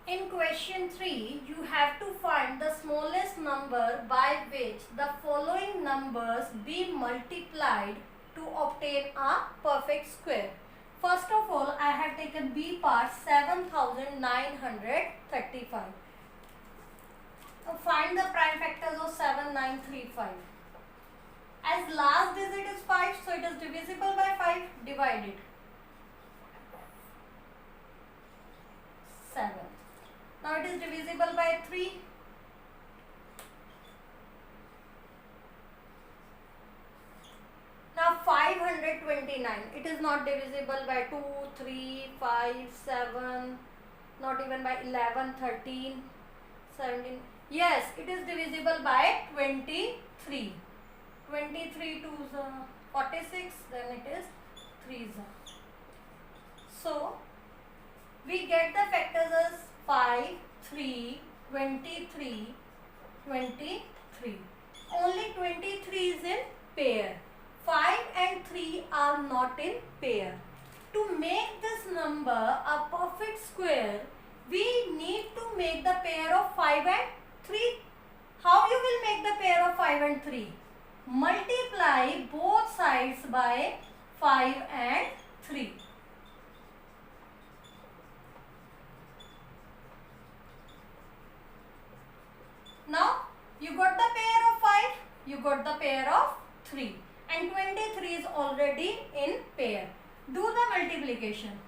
In question 3, you have to find the smallest number by which the following numbers be multiplied to obtain a perfect square. First of all, I have taken B part 7935. Now find the prime factors of 7935. As last digit is 5, so it is divisible by 5, divided. 7. Now it is divisible by 3. Now 529. It is not divisible by 2, 3, 5, 7, not even by 11, 13, 17. Yes, it is divisible by 23. 23 to 46, then it is 3. So we get the factors as 5, 3, 23, 23. Only 23 is in pair. 5 and 3 are not in pair. To make this number a perfect square, we need to make the pair of 5 and 3. How you will make the pair of 5 and 3? Multiply both sides by 5 and 3. Now, you got the pair of 5, you got the pair of 3, and 23 is already in pair. Do the multiplication.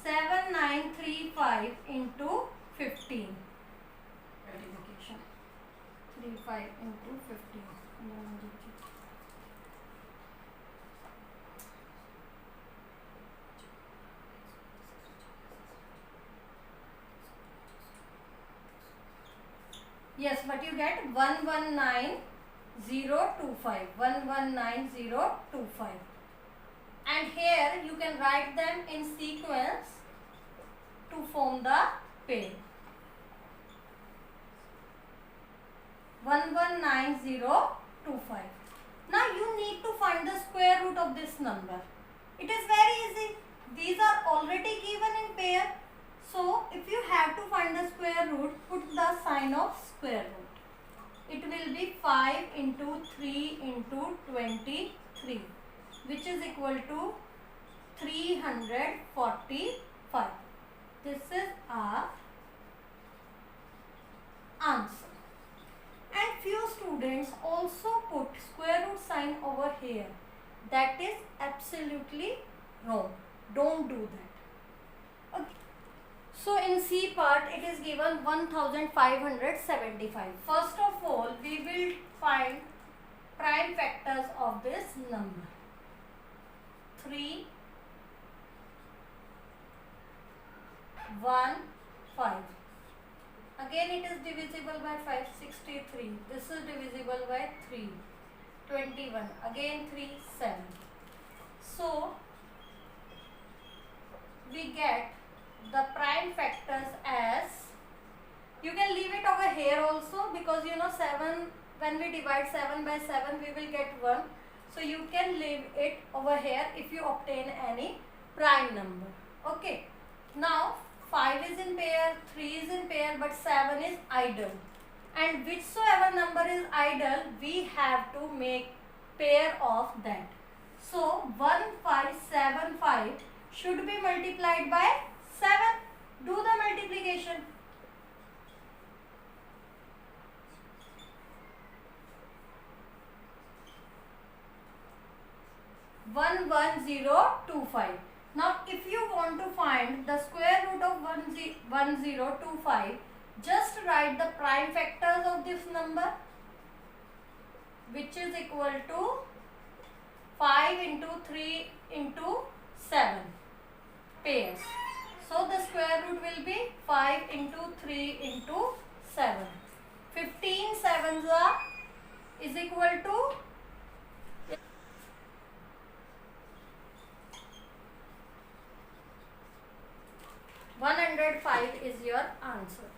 7935 into 15. Multiplication. 35 into 15. Yes, but you get 119025. 119025. And here you can write them in sequence to form the pair. 119025. Now you need to find the square root of this number. It is very easy. These are already given in pair. So if you have to find the square root, put the sign of square root. It will be 5 into 3 into 23, which is equal to 345. This is our answer. And few students also put square root sign over here. That is absolutely wrong. Don't do that. Okay. So in C part it is given 1575. First of all, we will find prime factors of this number. 3, 1, 5. Again it is divisible by 5, 63. This is divisible by 3, 21. Again 3, 7. So we get the prime factors as, you can leave it over here also, because 7, when we divide 7 by 7 we will get 1. So you can leave it over here if you obtain any prime number. Okay. Now 5 is in pair, 3 is in pair, but 7 is idle. And whichsoever number is idle, we have to make pair of that. So 1575 should be multiplied by 7. Do the multiplication. 11025. Now if you want to find the square root of 1025, just write the prime factors of this number, which is equal to 5 into 3 into 7 pairs. So the square root will be 5 into 3 into 7. 15 sevens is equal to 105 is your answer.